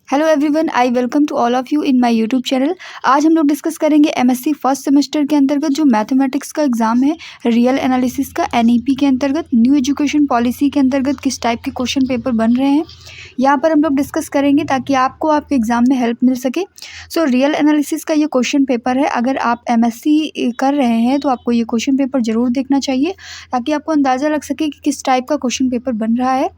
Hello everyone, I welcome to all of you in my YouTube channel. आज हम लोग discuss करेंगे MSc first semester के अंतर्गत जो मैथमेटिक्स का एग्ज़ाम है, रियल एनालिसिस का एनईपी के अंतर्गत न्यू एजुकेशन पॉलिसी के अंतर्गत किस टाइप के क्वेश्चन पेपर बन रहे हैं, यहाँ पर हम लोग डिस्कस करेंगे ताकि आपको आपके एग्ज़ाम में हेल्प मिल सके। सो रियल एनालिसिस का ये क्वेश्चन पेपर है। अगर आप एमएससी कर रहे हैं तो आपको ये क्वेश्चन पेपर ज़रूर देखना चाहिए ताकि आपको अंदाज़ा लग सके कि किस टाइप का क्वेश्चन पेपर बन रहा है।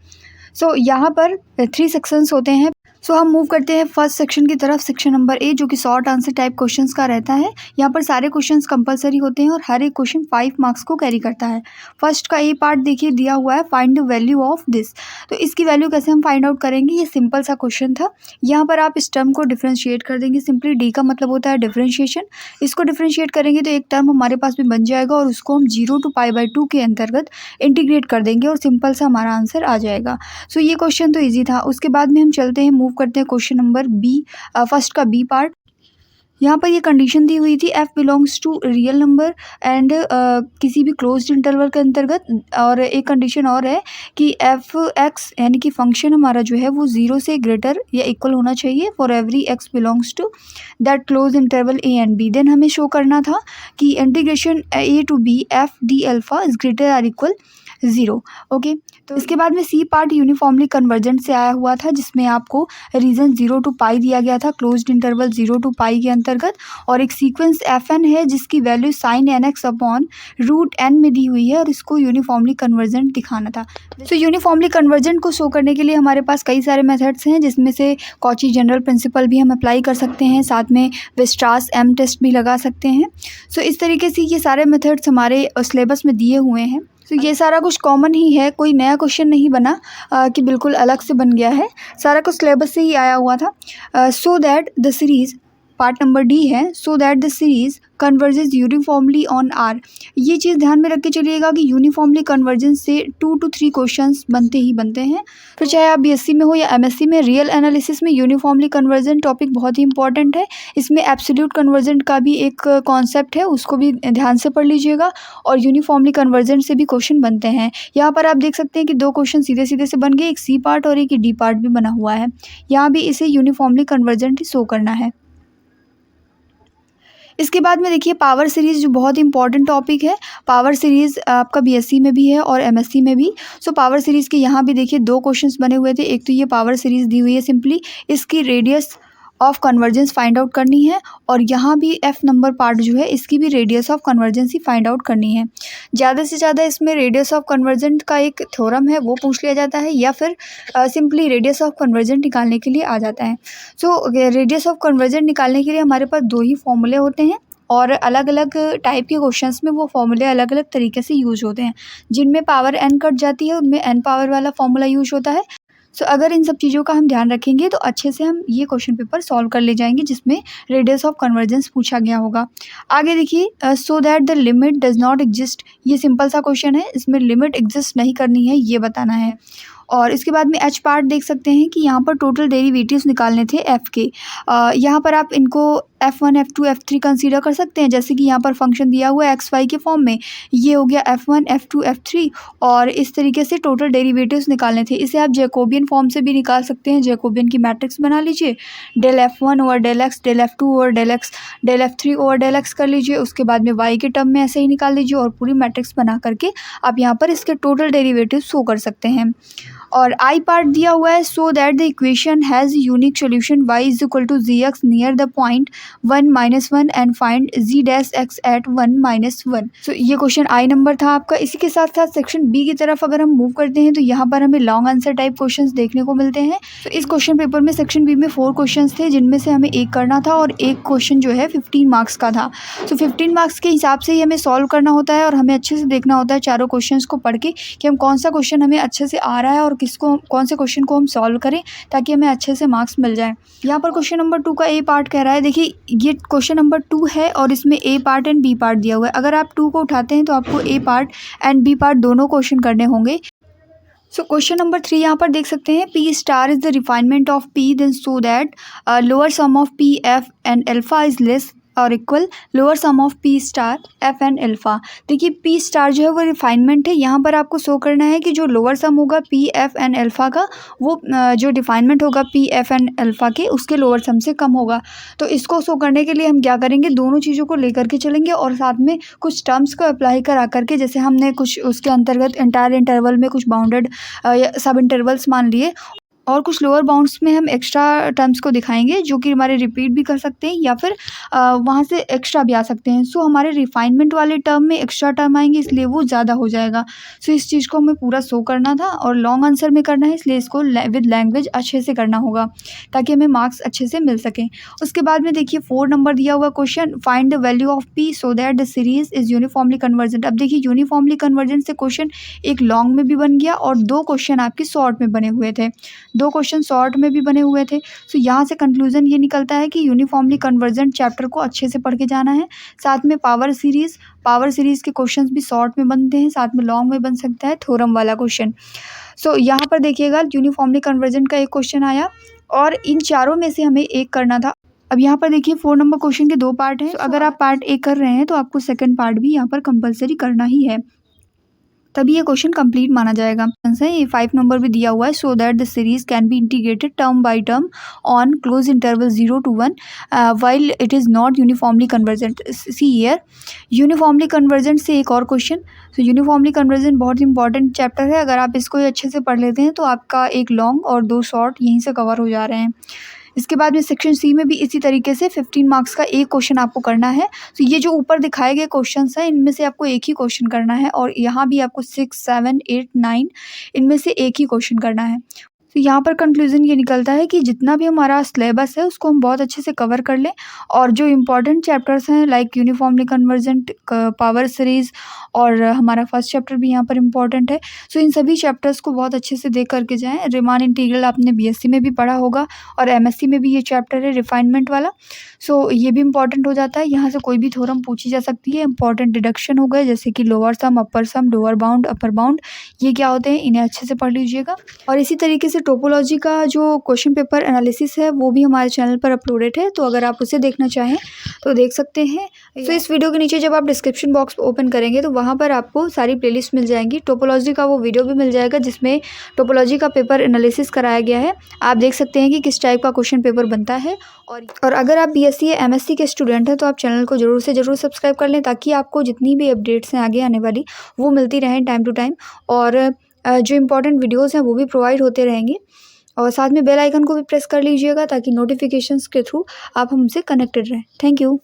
सो यहाँ पर 3 सेक्शंस होते हैं। सो हम मूव करते हैं फर्स्ट सेक्शन की तरफ। सेक्शन नंबर ए जो कि शॉर्ट आंसर टाइप क्वेश्चंस का रहता है। यहाँ पर सारे क्वेश्चंस कंपलसरी होते हैं और हर एक क्वेश्चन 5 मार्क्स को कैरी करता है। फर्स्ट का ए पार्ट देखिए दिया हुआ है, find the value of this. तो इसकी वैल्यू कैसे हम फाइंड आउट करेंगे, ये सिंपल सा क्वेश्चन था। यहाँ पर आप इस टर्म को डिफ्रेंशिएट कर देंगे। सिंपली डी का मतलब होता है डिफ्रेंशिएशन। इसको डिफ्रेंशिएट करेंगे तो एक टर्म हमारे पास भी बन जाएगा और उसको हम 0 to π/2 के अंतर्गत इंटीग्रेट कर देंगे और सिंपल सा हमारा आंसर आ जाएगा। सो ये क्वेश्चन तो ईजी था। उसके बाद में हम चलते हैं, मूव करते हैं क्वेश्चन नंबर बी, फर्स्ट का बी पार्ट। यहाँ पर ये कंडीशन दी हुई थी f belongs to real number and किसी भी क्लोज्ड इंटरवल के अंतर्गत। और एक कंडीशन और है कि एफ एक्स यानी कि फंक्शन हमारा जो है वो 0 से ग्रेटर या इक्वल होना चाहिए for every x belongs to that close interval a and b. Then हमें शो करना था कि integration a to b f d alpha is greater or equal 0। Okay, तो इसके बाद में सी पार्ट यूनिफॉर्मली कन्वर्जेंट से आया हुआ था जिसमें आपको रीजन 0 to π दिया गया था, क्लोज्ड इंटरवल 0 to π के अंतर्गत। और एक सीक्वेंस एफ एन है जिसकी value sine n x upon root n में दी हुई है और इसको यूनिफॉर्मली कन्वर्जेंट दिखाना था। तो यूनिफॉर्मली कन्वर्जेंट को शो करने के लिए हमारे पास कई सारे मेथड्स हैं जिसमें से कॉची जनरल प्रिंसिपल भी हम अप्लाई कर सकते हैं, साथ में वेस्ट्रास एम टेस्ट भी लगा सकते हैं। सो इस तरीके से ये सारे मेथड्स हमारे सिलेबस में दिए हुए हैं। तो ये सारा कुछ कॉमन ही है, कोई नया क्वेश्चन नहीं बना कि बिल्कुल अलग से बन गया है, सारा कुछ सिलेबस से ही आया हुआ था। So that the series, part number D है, so that the series converges uniformly on R. ये चीज़ ध्यान में रख के चलिएगा कि यूनिफॉर्मली कन्वर्जेंस से 2 to 3 क्वेश्चंस बनते ही बनते हैं। फिर चाहे आप बीएससी में हो या एमएससी में, रियल एनालिसिस में यूनिफॉर्मली कन्वर्जेंट टॉपिक बहुत ही इंपॉर्टेंट है। इसमें एब्सोल्यूट कन्वर्जेंट का भी एक कॉन्सेप्ट है, उसको भी ध्यान से पढ़ लीजिएगा। और यूनिफॉर्मली कन्वर्जेंट से भी क्वेश्चन बनते हैं। यहाँ पर आप देख सकते हैं कि 2 क्वेश्चन सीधे सीधे से बन गए, एक सी पार्ट और एक डी पार्ट भी बना हुआ है। यहाँ भी इसे यूनिफॉर्मली कन्वर्जेंट ही शो करना है। इसके बाद में देखिए पावर सीरीज़ जो बहुत इंपॉर्टेंट टॉपिक है। पावर सीरीज़ आपका बीएससी में भी है और एमएससी में भी। सो पावर सीरीज़ के यहाँ भी देखिए 2 क्वेश्चंस बने हुए थे। एक तो ये पावर सीरीज़ दी हुई है, सिंपली इसकी radius of convergence find out करनी है और यहाँ भी एफ नंबर पार्ट जो है इसकी भी radius of convergence he find out करनी है। ज़्यादा से ज़्यादा इसमें रेडियस ऑफ कन्वर्जेंट का एक थ्योरम है वो पूछ लिया जाता है या फिर सिंपली रेडियस ऑफ कन्वर्जेंट निकालने के लिए आ जाता है। सो रेडियस ऑफ कन्वर्जेंट निकालने के लिए हमारे पास 2 ही फॉर्मूले होते हैं और अलग अलग टाइप के क्वेश्चंस में वो फॉर्मूले अलग अलग तरीके से यूज होते हैं। जिनमें पावर एन कट जाती है उनमें एन पावर वाला फॉर्मूला यूज होता है। सो अगर इन सब चीज़ों का हम ध्यान रखेंगे तो अच्छे से हम ये क्वेश्चन पेपर सॉल्व कर ले जाएंगे जिसमें रेडियस ऑफ कन्वर्जेंस पूछा गया होगा। आगे देखिए, सो that the limit does not exist. ये सिंपल सा क्वेश्चन है, इसमें लिमिट एग्जिस्ट नहीं करनी है ये बताना है। और इसके बाद में एच पार्ट देख सकते हैं कि यहाँ पर टोटल डेरिवेटिव्स निकालने थे एफ़ के। यहाँ पर आप इनको F1 F2 F3 कंसीडर कर सकते हैं, जैसे कि यहाँ पर फंक्शन दिया हुआ है एक्स वाई के फॉर्म में। ये हो गया F1 F2 F3 और इस तरीके से टोटल डेरिवेटिव्स निकालने थे। इसे आप जैकोबियन फॉर्म से भी निकाल सकते हैं। जैकोबियन की मैट्रिक्स बना लीजिए, del F1 over del x, del F2 over del x, del F3 over del x कर लीजिए। उसके बाद में y के टर्म में ऐसे ही निकाल लीजिए और पूरी मैट्रिक्स बना करके आप यहाँ पर इसके टोटल डेरिवेटिव शो कर सकते हैं। और आई पार्ट दिया हुआ है, so that the equation has unique solution y is equal to g x near the point 1 - 1 and find z dash x at 1 - 1। So ये क्वेश्चन आई नंबर था आपका। इसी के साथ साथ सेक्शन बी की तरफ अगर हम मूव करते हैं तो यहाँ पर हमें लॉन्ग आंसर टाइप क्वेश्चंस देखने को मिलते हैं। तो इस क्वेश्चन पेपर में सेक्शन बी में 4 क्वेश्चंस थे जिनमें से हमें एक करना था और एक क्वेश्चन जो है 15 मार्क्स का था। सो 15 मार्क्स के हिसाब से ही हमें सॉल्व करना होता है और हमें अच्छे से देखना होता है चारों क्वेश्चंस को पढ़ के कि हम कौन सा क्वेश्चन हमें अच्छे से आ रहा है और किसको कौन से क्वेश्चन को हम सॉल्व करें ताकि हमें अच्छे से मार्क्स मिल जाए। यहाँ पर क्वेश्चन नंबर 2 का ए पार्ट कह रहा है। देखिए ये क्वेश्चन नंबर 2 है और इसमें ए पार्ट एंड बी पार्ट दिया हुआ है। अगर आप 2 को उठाते हैं तो आपको ए पार्ट एंड बी पार्ट दोनों क्वेश्चन करने होंगे। सो क्वेश्चन नंबर 3 यहाँ पर देख सकते हैं, P star is the refinement of P then so that lower sum of P F and alpha is less or equal lower sum of P star F and alpha. देखिए P star जो है वो refinement है, यहाँ पर आपको show करना है कि जो लोअर सम होगा पी एफ एन अल्फा का वो जो डिफाइनमेंट होगा पी एफ एन अल्फा के उसके लोअर सम से कम होगा। तो इसको शो करने के लिए हम क्या करेंगे, दोनों चीज़ों को लेकर के चलेंगे और साथ में कुछ टर्म्स को अप्लाई करा करके, जैसे हमने कुछ उसके अंतर्गत एंटायर इंटरवल में कुछ बाउंडेड सब इंटरवल्स मान लिए और कुछ लोअर बाउंड्स में हम एक्स्ट्रा टर्म्स को दिखाएंगे जो कि हमारे रिपीट भी कर सकते हैं या फिर वहाँ से एक्स्ट्रा भी आ सकते हैं। सो हमारे रिफाइनमेंट वाले टर्म में एक्स्ट्रा टर्म आएंगे इसलिए वो ज़्यादा हो जाएगा। सो इस चीज़ को हमें पूरा शो करना था और लॉन्ग आंसर में करना है, इसलिए इसको विद लैंग्वेज अच्छे से करना होगा ताकि हमें मार्क्स अच्छे से मिल सकें। उसके बाद में देखिए 4 नंबर दिया हुआ question, find the value of P so that the series is uniformly convergent. अब देखिए यूनिफॉर्मली कन्वर्जेंट से क्वेश्चन एक लॉन्ग में भी बन गया और 2 क्वेश्चन आपके शॉर्ट में बने हुए थे, 2 क्वेश्चन शॉर्ट में भी बने हुए थे। सो यहाँ से कंक्लूजन ये निकलता है कि यूनिफॉर्मली कन्वर्जेंट चैप्टर को अच्छे से पढ़ के जाना है। साथ में पावर सीरीज़ के क्वेश्चंस भी शॉर्ट में बनते हैं, साथ में लॉन्ग में बन सकता है थ्योरम वाला क्वेश्चन। सो यहाँ पर देखिएगा यूनिफॉर्मली कन्वर्जेंट का एक क्वेश्चन आया और इन चारों में से हमें एक करना था। अब यहाँ पर देखिए 4 नंबर क्वेश्चन के 2 पार्ट हैं। अगर आप पार्ट 1 कर रहे हैं तो आपको सेकंड पार्ट भी यहाँ पर कंपलसरी करना ही है, तभी ये क्वेश्चन कंप्लीट माना जाएगा। ये 5 नंबर भी दिया हुआ है, so that the series can be integrated term by term on close interval 0 to 1 while it is not uniformly convergent. See here uniformly convergent से एक और क्वेश्चन। तो यूनिफॉर्मली कन्वर्जेंट बहुत इंपॉर्टेंट चैप्टर है, अगर आप इसको अच्छे से पढ़ लेते हैं तो आपका एक लॉन्ग और 2 शॉर्ट यहीं से कवर हो जा रहे हैं। इसके बाद में सेक्शन सी में भी इसी तरीके से 15 मार्क्स का एक क्वेश्चन आपको करना है। तो ये जो ऊपर दिखाए गए क्वेश्चंस हैं इनमें से आपको एक ही क्वेश्चन करना है और यहाँ भी आपको 6, 7, 8, 9 इनमें से एक ही क्वेश्चन करना है। तो यहाँ पर कंक्लूजन ये निकलता है कि जितना भी हमारा सिलेबस है उसको हम बहुत अच्छे से कवर कर लें और जो इम्पॉर्टेंट चैप्टर्स हैं like uniformly convergent, power series और हमारा फर्स्ट चैप्टर भी यहाँ पर इम्पॉर्टेंट है। सो इन सभी चैप्टर्स को बहुत अच्छे से देख करके जाएं। रिमान इंटीग्रल आपने बीएससी में भी पढ़ा होगा और एमएससी में भी ये चैप्टर है रिफाइनमेंट वाला। सो ये भी इम्पॉर्टेंट हो जाता है, यहाँ से कोई भी थ्योरम पूछी जा सकती है। इंपॉर्टेंट डिडक्शन हो गए जैसे कि लोअर सम, अपर सम, लोअर बाउंड, अपर बाउंड, ये क्या होते हैं इन्हें अच्छे से पढ़ लीजिएगा। और इसी तरीके से टोपोलॉजी का जो क्वेश्चन पेपर एनालिसिस है वो भी हमारे चैनल पर अपलोडेड है, तो अगर आप उसे देखना चाहें तो देख सकते हैं। तो इस वीडियो के नीचे जब आप डिस्क्रिप्शन बॉक्स ओपन करेंगे तो वहाँ पर आपको सारी प्लेलिस्ट मिल जाएंगी। टोपोलॉजी का वो वीडियो भी मिल जाएगा जिसमें टोपोलॉजी का पेपर एनालिसिस कराया गया है, आप देख सकते हैं कि किस टाइप का क्वेश्चन पेपर बनता है। और अगर आप बीएससी या एमएससी के स्टूडेंट हैं तो आप चैनल को ज़रूर से ज़रूर सब्सक्राइब कर लें ताकि आपको जितनी भी अपडेट्स हैं आगे आने वाली वो मिलती रहें टाइम टू टाइम, और जो इम्पोर्टेंट वीडियोज़ हैं वो भी प्रोवाइड होते रहेंगे। और साथ में बेल आइकन को भी प्रेस कर लीजिएगा ताकि नोटिफिकेशंस के थ्रू आप हमसे कनेक्टेड रहें। Thank you.